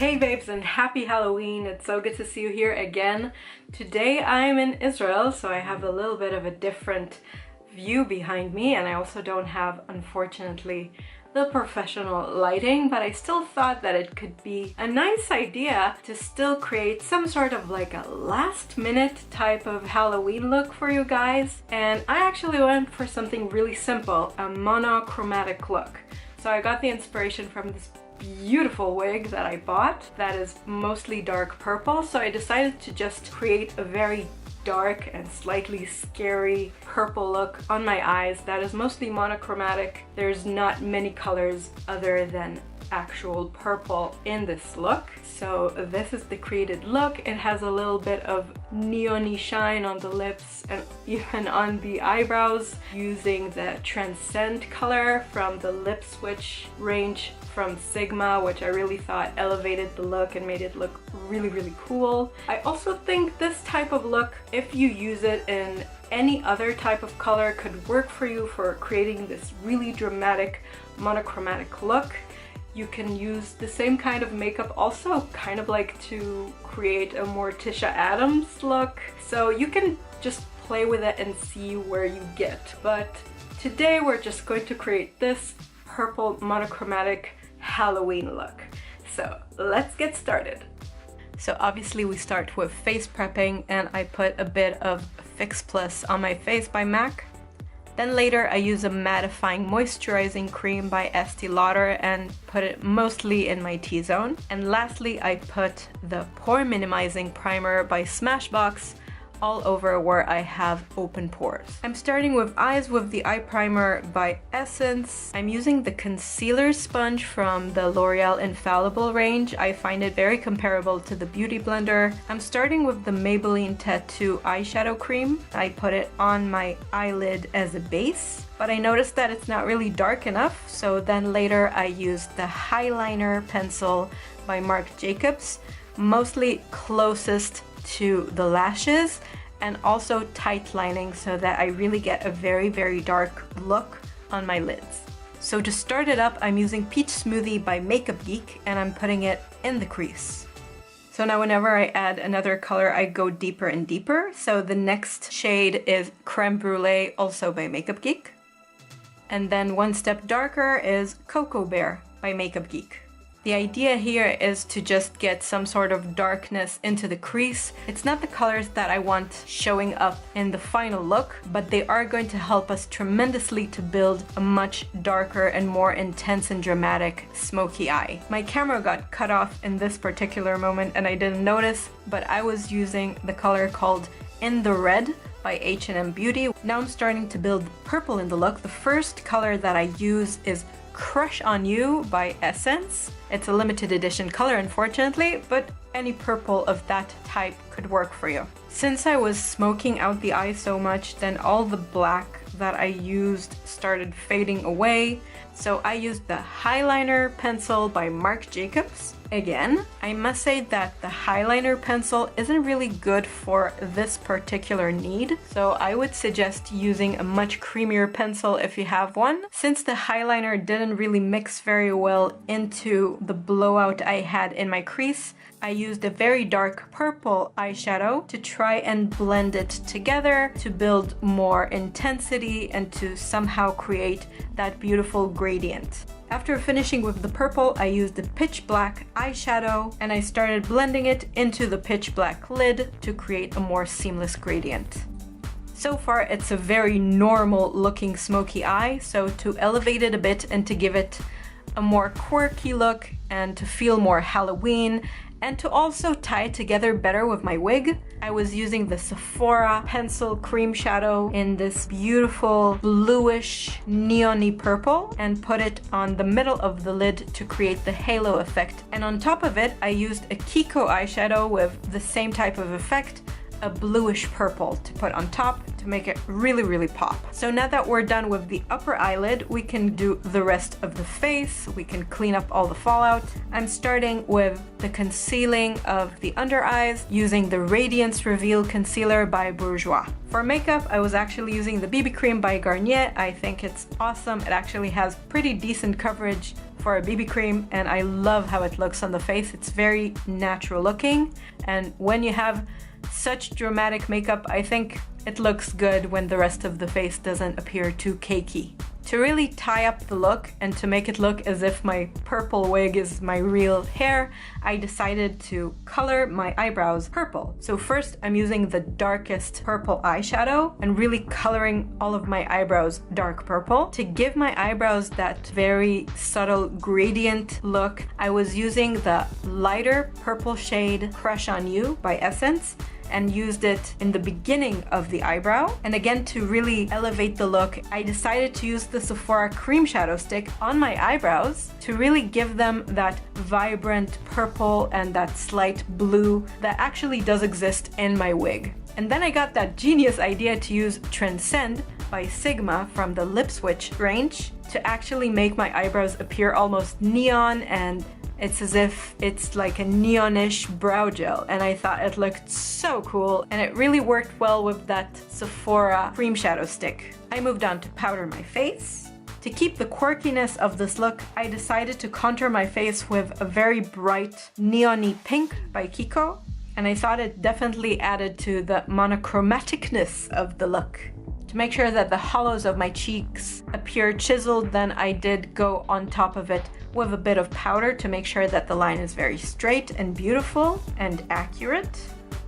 Hey babes and happy Halloween! It's so good to see you here again. Today I'm in Israel, so I have a little bit of a different view behind me, and I also don't have, unfortunately, the professional lighting, but I still thought that it could be a nice idea to still create some sort of like a last minute type of Halloween look for you guys. And I actually went for something really simple, a monochromatic look. So I got the inspiration from this beautiful wig that I bought that is mostly dark purple, so I decided to just create a very dark and slightly scary purple look on my eyes that is mostly monochromatic. There's not many colors other than actual purple in this look. So this is the created look. It has a little bit of neon-y shine on the lips and even on the eyebrows, using the Transcend color from the Lip Switch range from Sigma, which I really thought elevated the look and made it look really cool. I also think this type of look, if you use it in any other type of color, could work for you for creating this really dramatic monochromatic look. You can use the same kind of makeup also, kind of like to create a Morticia Addams look. So you can just play with it and see where you get. But today we're just going to create this purple monochromatic Halloween look. So let's get started. So obviously we start with face prepping, and I put a bit of Fix Plus on my face by MAC. Then later I use a mattifying moisturizing cream by Estee Lauder and put it mostly in my T-zone. And lastly I put the pore minimizing primer by Smashbox all over where I have open pores. I'm starting with eyes with the eye primer by Essence. I'm using the concealer sponge from the L'Oreal Infallible range. I find it very comparable to the Beauty Blender. I'm starting with the Maybelline Tattoo eyeshadow cream. I put it on my eyelid as a base, but I noticed that it's not really dark enough, so then later I used the Highliner pencil by Marc Jacobs, mostly closest to the lashes, and also tight lining so that I really get a very dark look on my lids. So to start it up, I'm using Peach Smoothie by Makeup Geek, and I'm putting it in the crease. So now whenever I add another color, I go deeper and deeper. So the next shade is Creme Brulee, also by Makeup Geek. And then one step darker is Cocoa Bear by Makeup Geek. The idea here is to just get some sort of darkness into the crease. It's not the colors that I want showing up in the final look, but they are going to help us tremendously to build a much darker and more intense and dramatic smoky eye. My camera got cut off in this particular moment and I didn't notice, but I was using the color called In the Red by H&M Beauty. Now I'm starting to build purple in the look. The first color that I use is Crush on You by Essence. It's a limited edition color, unfortunately, but any purple of that type could work for you. Since I was smoking out the eye so much, then all the black that I used started fading away. So I used the Highliner pencil by Marc Jacobs. Again, I must say that the Highliner pencil isn't really good for this particular need, so I would suggest using a much creamier pencil if you have one. Since the Highliner didn't really mix very well into the blowout I had in my crease, I used a very dark purple eyeshadow to try and blend it together to build more intensity and to somehow create that beautiful gradient. After finishing with the purple, I used the pitch black eyeshadow and I started blending it into the pitch black lid to create a more seamless gradient. So far it's a very normal looking smoky eye, so to elevate it a bit and to give it a more quirky look and to feel more Halloween, and to also tie it together better with my wig, I was using the Sephora pencil cream shadow in this beautiful bluish neon-y purple and put it on the middle of the lid to create the halo effect. And on top of it, I used a Kiko eyeshadow with the same type of effect, a bluish purple, to put on top to make it really pop. So now that we're done with the upper eyelid, we can do the rest of the face. We can clean up all the fallout. I'm starting with the concealing of the under eyes using the Radiance Reveal Concealer by Bourjois. For makeup, I was actually using the BB cream by Garnier. I think it's awesome. It actually has pretty decent coverage for a BB cream, and I love how it looks on the face. It's very natural looking, and when you have such dramatic makeup, I think it looks good when the rest of the face doesn't appear too cakey. To really tie up the look and to make it look as if my purple wig is my real hair, I decided to color my eyebrows purple. So first I'm using the darkest purple eyeshadow and really coloring all of my eyebrows dark purple. To give my eyebrows that very subtle gradient look, I was using the lighter purple shade Crush on You by Essence and used it in the beginning of the eyebrow. And again, to really elevate the look, I decided to use the Sephora cream shadow stick on my eyebrows to really give them that vibrant purple and that slight blue that actually does exist in my wig. And then I got that genius idea to use Transcend by Sigma from the Lip Switch range to actually make my eyebrows appear almost neon, and it's as if it's like a neonish brow gel, and I thought it looked so cool, and it really worked well with that Sephora cream shadow stick. I moved on to powder my face. To keep the quirkiness of this look, I decided to contour my face with a very bright neon-y pink by Kiko, and I thought it definitely added to the monochromaticness of the look. To make sure that the hollows of my cheeks appear chiseled, then I did go on top of it with a bit of powder to make sure that the line is very straight and beautiful and accurate.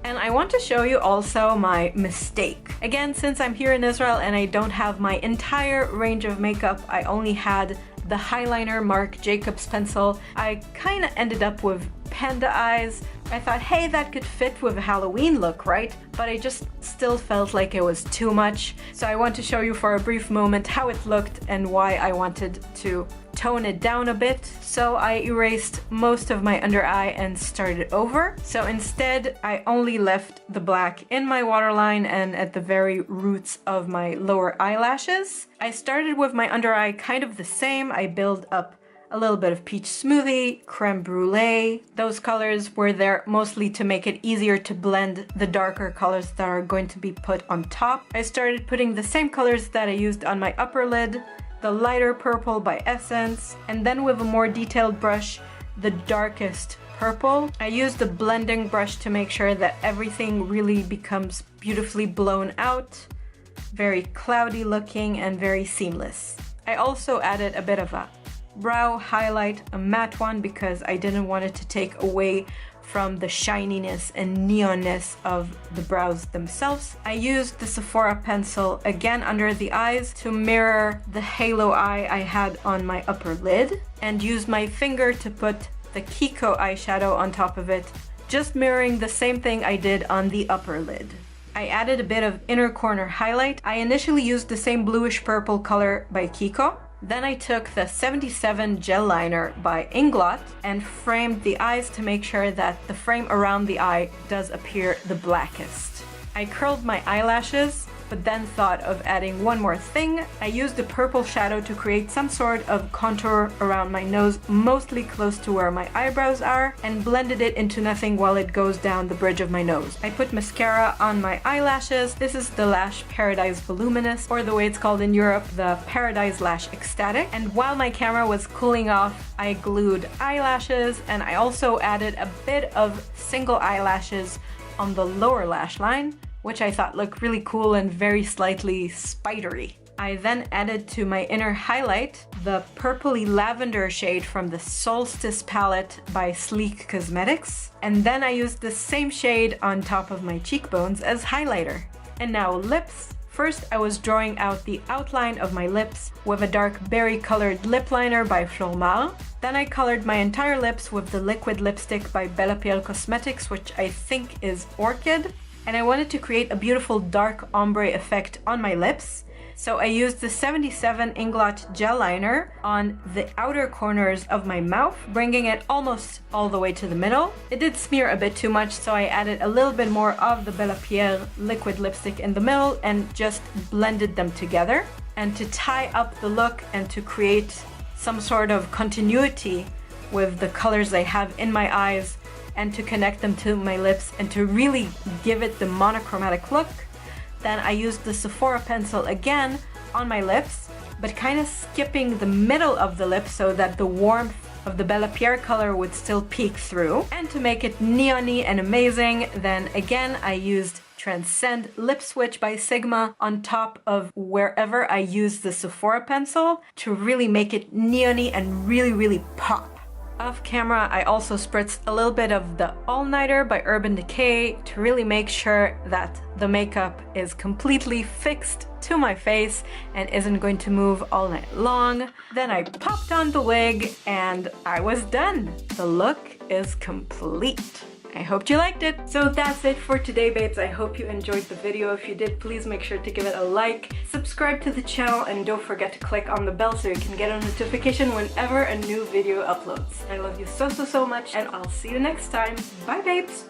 And I want to show you also my mistake. Again, since I'm here in Israel and I don't have my entire range of makeup, I only had the Highliner Marc Jacobs pencil. I kind of ended up with panda eyes. I thought, hey, that could fit with a Halloween look, right? But I just still felt like it was too much. So I want to show you for a brief moment how it looked and why I wanted to tone it down a bit. So I erased most of my under eye and started over. So instead, I only left the black in my waterline and at the very roots of my lower eyelashes. I started with my under eye kind of the same. I built up a little bit of peach smoothie, creme brulee. Those colors were there mostly to make it easier to blend the darker colors that are going to be put on top. I started putting the same colors that I used on my upper lid, the lighter purple by Essence, and then with a more detailed brush, the darkest purple. I used the blending brush to make sure that everything really becomes beautifully blown out, very cloudy looking and very seamless. I also added a bit of a brow highlight, a matte one, because I didn't want it to take away from the shininess and neonness of the brows themselves. I used the Sephora pencil again under the eyes to mirror the halo eye I had on my upper lid, and used my finger to put the Kiko eyeshadow on top of it, just mirroring the same thing I did on the upper lid. I added a bit of inner corner highlight. I initially used the same bluish purple color by Kiko. Then I took the 77 gel liner by Inglot and framed the eyes to make sure that the frame around the eye does appear the blackest. I curled my eyelashes, but then thought of adding one more thing. I used the purple shadow to create some sort of contour around my nose, mostly close to where my eyebrows are, and blended it into nothing while it goes down the bridge of my nose. I put mascara on my eyelashes. This is the Lash Paradise Voluminous, or the way it's called in Europe, the Paradise Lash Ecstatic. And while my camera was cooling off, I glued eyelashes, and I also added a bit of single eyelashes on the lower lash line, which I thought looked really cool and very slightly spidery. I then added to my inner highlight the purpley lavender shade from the Solstice palette by Sleek Cosmetics, and then I used the same shade on top of my cheekbones as highlighter. And now lips. First, I was drawing out the outline of my lips with a dark berry-colored lip liner by Flormar. Then I colored my entire lips with the liquid lipstick by Bella Piel Cosmetics, which I think is Orchid. And I wanted to create a beautiful dark ombre effect on my lips. So I used the 77 Inglot gel liner on the outer corners of my mouth, bringing it almost all the way to the middle. It did smear a bit too much, so I added a little bit more of the Bella Pierre liquid lipstick in the middle and just blended them together. And to tie up the look and to create some sort of continuity with the colors I have in my eyes and to connect them to my lips and to really give it the monochromatic look, then I used the Sephora pencil again on my lips, but kind of skipping the middle of the lip so that the warmth of the Bella Pierre color would still peek through. And to make it neon-y and amazing, then again I used Transcend Lip Switch by Sigma on top of wherever I used the Sephora pencil to really make it neon-y and really pop. Off camera, I also spritzed a little bit of the All Nighter by Urban Decay to really make sure that the makeup is completely fixed to my face and isn't going to move all night long. Then I popped on the wig and I was done. The look is complete. I hope you liked it. So that's it for today, babes. I hope you enjoyed the video. If you did, please make sure to give it a like, subscribe to the channel, and don't forget to click on the bell so you can get a notification whenever a new video uploads. I love you so much, and I'll see you next time. Bye, babes.